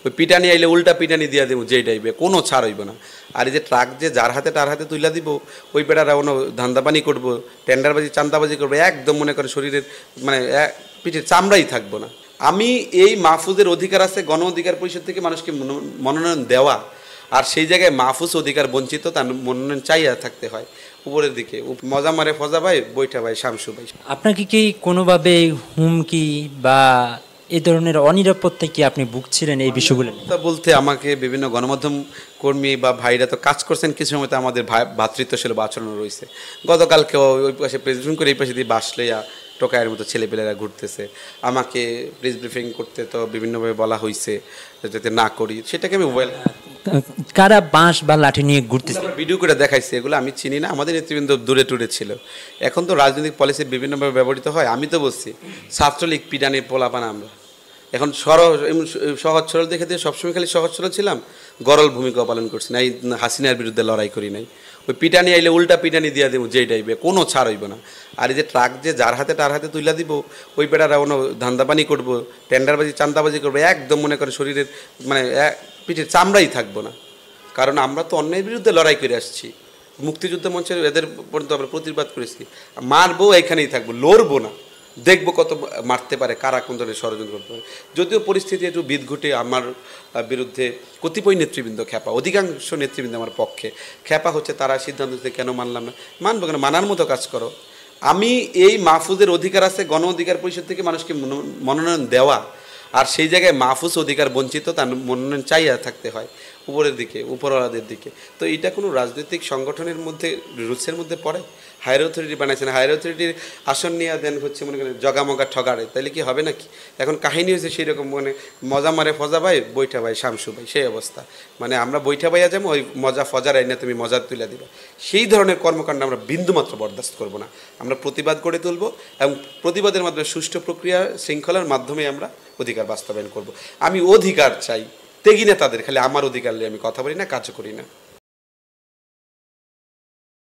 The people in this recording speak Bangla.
ওই পিটানি আইলে উল্টা পিটানি দিয়া দেবো যেই টাইপে, কোনো ছাড় হইব না। আর এই যে ট্রাক যে যার হাতে তার হাতে তুইলা দিব, ওই বেটারা কোনো ধান্দাবানি করবো, টেন্ডারবাজি চান্দাবাজি করবো, একদম মনে করে শরীরের মানে পিঠের চামড়াই থাকবো না। আমি এই মাহফুজের অধিকার আছে গণ অধিকার পরিষদ থেকে মানুষকে মনোনয়ন দেওয়া, আর সেই জায়গায় মাহফুজ অধিকার বঞ্চিত, তার মনোনয়ন চাইয়া থাকতে হয় উপরের দিকে। মজা মারে ফজা ভাই, বৈঠা ভাই, শামসু ভাই। আপনাকে কি কোনোভাবে হুমকি বা এ ধরনের অনিরাপত্তা কি আপনি ভুগছিলেন এই বিষয়গুলো? তা বলতে আমাকে বিভিন্ন গণমাধ্যম কর্মী বা ভাইরা তো কাজ করছেন, কিছু সময় তো আমাদের ভাতৃত্বশীল বা আচরণ রয়েছে। গতকালকে ওই পাশে প্রেস ব্রিফিং করে এই পাশে দিয়ে বাস লইয়া টোকায়ের মতো ছেলেপেলেরা ঘুরতেছে, আমাকে প্রেস ব্রিফিং করতে তো বিভিন্নভাবে বলা হয়েছে যাতে না করি, সেটাকে আমি মোবাইল কারা বাঁশ বা লাঠি নিয়ে ঘুরতেছে ভিডিও করে দেখাইছে, এগুলো আমি চিনি না, আমাদের নেতৃবৃন্দ দূরে টুরে ছিল। এখন তো রাজনৈতিক পলিসি বিভিন্নভাবে ব্যবহৃত হয়। আমি তো বলছি ছাত্রলীগ পিডানি পোলাপানা আমরা এখন সহজ সরল দেখে দিয়ে সবসময় খালি সহজ সরল ছিলাম, গরল ভূমিকা পালন করছি না, এই হাসিনার বিরুদ্ধে লড়াই করি নাই। ওই পিটানি আইলে উল্টা পিটানি দিয়া দেবো যেই টাইপে, কোনো ছাড় হইব না। আর এই যে ট্রাক যে যার হাতে তার হাতে তুইলা দিব, ওই বেটারা কোনো ধান্দাবানি করবো, টেন্ডারবাজি চান্দাবাজি করবো, একদম মনে করে শরীরের মানে পিঠের চামড়াই থাকবো না। কারণ আমরা তো অন্যের বিরুদ্ধে লড়াই করে আসছি, মুক্তিযুদ্ধ মঞ্চের এদের পর্যন্ত আমরা প্রতিবাদ করেছি। মারবো এখানেই থাকবো, লড়বো না, দেখবো কত মারতে পারে, কারা কোন ধরনের ষড়যন্ত্র করতে পারে। যদিও পরিস্থিতি একটু বিদঘুটে, আমার বিরুদ্ধে কতিপয় নেতৃবৃন্দ খেপা, অধিকাংশ নেতৃবৃন্দ আমার পক্ষে খেপা হচ্ছে, তারা সিদ্ধান্ত দিতে কেন মানলাম না, মানবো কেন, মানার মতো কাজ করো। আমি এই মাহফুজের অধিকার আছে গণ অধিকার পরিষদ থেকে মানুষকে মনোনয়ন দেওয়া, আর সেই জায়গায় মাহফুজ অধিকার বঞ্চিত, তার মনোনয়ন চাইয়া থাকতে হয় উপরের দিকে, উপরওয়ালাদের দিকে। তো এটা কোনো রাজনৈতিক সংগঠনের মধ্যে রুলসের মধ্যে পড়ে? হায়ার অথরিটি বানাইছেন, হায়ার অথরিটির আসন নিয়ে দেন হচ্ছে মনে করেন জগামগা ঠগাড়ে, তাহলে কি হবে নাকি? এখন কাহিনী হয়েছে সেই রকম, মানে মজা মারে ফজা ভাই, বৈঠা ভাই, শামসু ভাই, সেই অবস্থা। মানে আমরা বৈঠা ভাইয়া যাবো, ওই মজা ফজার আইনা তুমি মজা তুলে দিবা, সেই ধরনের কর্মকাণ্ড আমরা বিন্দুমাত্র বরদাস্ত করবো না। আমরা প্রতিবাদ গড়ে তুলবো এবং প্রতিবাদের মাধ্যমে সুষ্ঠু প্রক্রিয়া শৃঙ্খলার মাধ্যমে আমরা অধিকার বাস্তবায়ন করব। আমি অধিকার চাই, তেগি না তাদের, খালি আমার অধিকার নিয়ে আমি কথা বলি না, কাজও করি না।